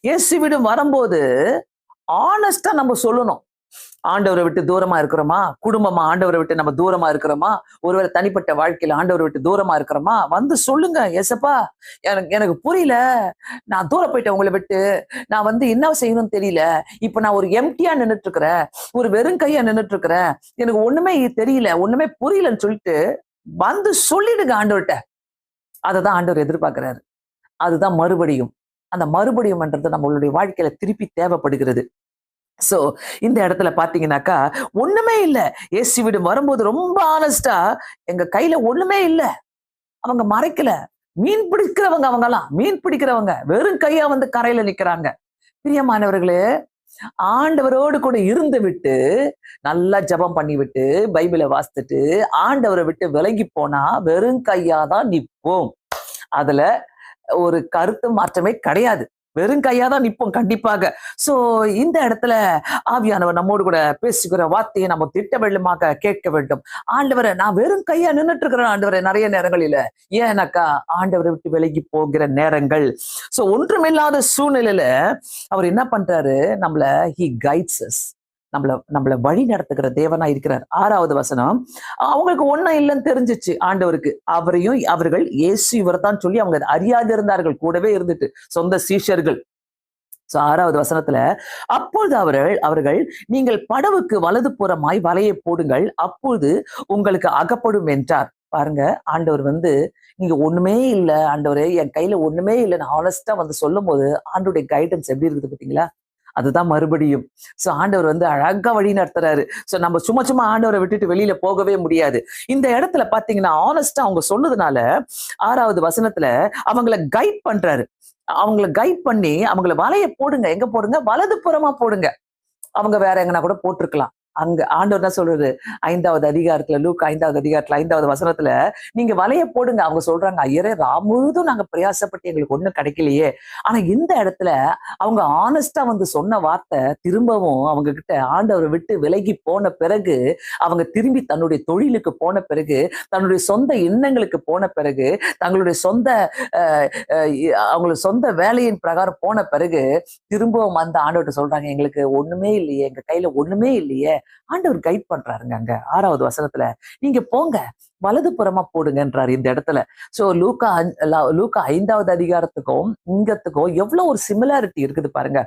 இயேசுவிடம் வரும்போது ஆனஸ்டா நம்ம சொல்லணும். ஆண்டவரை விட்டு தூரமா இருக்கிறோமா? குடும்பமா ஆண்டவரை விட்டு நம்ம தூரமா இருக்கிறோமா? ஒருவேளை தனிப்பட்ட வாழ்க்கையில ஆண்டவரை விட்டு தூரமா இருக்கிறோமா? வந்து சொல்லுங்க, "ஏசப்பா, எனக்கு எனக்கு புரியல. நான் தூரம் போயிட்டேன் உங்கள விட்டு. நான் என்ன செய்யணும்னு தெரியல. இப்ப நான் ஒரு எம்ப்டியா நின்னுட்டு இருக்கிறேன். ஒரு வெறும் கையா நின்னுட்டு இருக்கிறேன். எனக்கு ஒண்ணுமே தெரியல. ஒண்ணுமே புரியலன்னு" சொல்லிட்டு வந்து சொல்லிடுங்க ஆண்டவர்ட்ட. அததான் ஆண்டவர் எதிர்பார்க்கிறாரு. அதுதான் மறுபடியும். அந்த மறுபடியும்ன்றது நம்மளுடைய வாழ்க்கையில திருப்பி தேவைப்படுகிறது. சோ, இந்த இடத்துல பாத்தீங்கன்னாக்கா, ஒண்ணுமே இல்ல. இயேசுவிடம் வரும்போது ரொம்ப ஆனஸ்டா, எங்க கையில ஒண்ணுமே இல்ல. அவங்க மறைக்கல. மீன் பிடிக்கிறவங்க அவங்கலாம். மீன் பிடிக்கிறவங்க. வெறும் கையா கரையில நிக்கிறாங்க. பிரியமானவர்களே, ஆண்டவரோடு கூட இருந்து விட்டு, நல்லா ஜெபம் பண்ணிவிட்டு, பைபிள வாசித்துட்டு, ஆண்டவர விட்டு விலகி போனா, வெறும் கையா தான் நிப்போம். அதுல ஒரு கருத்து மாற்றமே கிடையாது. வெறும் கையா தான் நிப்போம் கண்டிப்பாக. சோ இந்த இடத்துல ஆவியானவர் நம்மோடு கூட பேசுகிற வார்த்தையை நம்ம திட்டவெள்ளமாக கேட்க வேண்டும். ஆண்டவரே, நான் வெறும் கையா நின்னுட்டு இருக்கிறேன் ஆண்டவரே நிறைய நேரங்களில. ஏன்னாக்கா ஆண்டவரை விட்டு விலகி போகிற நேரங்கள். சோ ஒன்றுமில்லாத சூழ்நிலையில அவர் என்ன பண்றாரு? நம்மள ஹி கைட்ஸ் அஸ். நம்மள நம்மள வழி நடத்துகிற தேவனா இருக்கிறார். 6வது வசனம். அவங்களுக்கு ஒண்ணும் இல்லைன்னு தெரிஞ்சிச்சு ஆண்டவருக்கு. அவர்கள் இயேசு இவர்தான் சொல்லி அவங்க அறியாது இருந்தார்கள், கூடவே இருந்துட்டு, சொந்த சீஷர்கள். 6வது வசனத்துல, அப்பொழுது அவர்கள் நீங்கள் படவுக்கு வலது புறமாய் வலையை போடுங்கள், அப்பொழுது உங்களுக்கு அகப்படும் என்றார். பாருங்க, ஆண்டவர் நீங்க ஒண்ணுமே இல்ல ஆண்டவரே, என் கையில ஒண்ணுமே இல்லைன்னு ஆனஸ்டா சொல்லும் போது ஆண்டோடைய கைடன்ஸ் எப்படி இருக்குது பாத்தீங்களா? அதுதான் மறுபடியும். சோ ஆண்டவர் அழகா வழி நடத்துறாரு. சோ நம்ம சும்மா சும்மா ஆண்டவரை விட்டுட்டு வெளியில போகவே முடியாது. இந்த இடத்துல பாத்தீங்கன்னா ஆனஸ்டா அவங்க சொன்னதுனால 6வது வசனத்துல அவங்கள கைட் பண்றாரு. அவங்கள கைட் பண்ணி அவங்கள வலைய போடுங்க. எங்க போடுங்க? வலது புறமா போடுங்க. அவங்க வேற எங்கனா கூட போட்டிருக்கலாம். அங்க ஆண்டவர் என்ன சொல்றது? 5வது அதிகாரத்துல, லூக்கா 5வது அதிகாரத்துல 5வது வசனத்துல, நீங்க வலைய போடுங்க. அவங்க சொல்றாங்க, ஐயரே, முழுதும் நாங்க பிரயாசப்பட்டு எங்களுக்கு ஒண்ணும் கிடைக்கலையே. ஆனா இந்த இடத்துல அவங்க ஆனஸ்டா சொன்ன வார்த்தை திரும்பவும் அவங்க கிட்ட ஆண்டவரை விட்டு விலகி போன பிறகு, அவங்க திரும்பி தன்னுடைய தொழிலுக்கு போன பிறகு, தன்னுடைய சொந்த எண்ணங்களுக்கு போன பிறகு, தங்களுடைய சொந்த அவங்களோட சொந்த வேலையின் பிரகாரம் போன பிறகு, திரும்பவும் ஆண்டவர்ட்ட சொல்றாங்க, எங்களுக்கு ஒண்ணுமே இல்லையே, எங்க கையில ஒண்ணுமே இல்லையே. ஆண்டவர் கைட் பண்றாருங்க அங்க 6வது வசனத்துல. நீங்க போங்க, வலது புறமா போடுங்கன்றாரு இந்த இடத்துல. சோ லூக்கா 5வது அதிகாரத்துக்கும் இங்கத்துக்கும் எவ்வளவு ஒரு சிமிலாரிட்டி இருக்குது பாருங்க.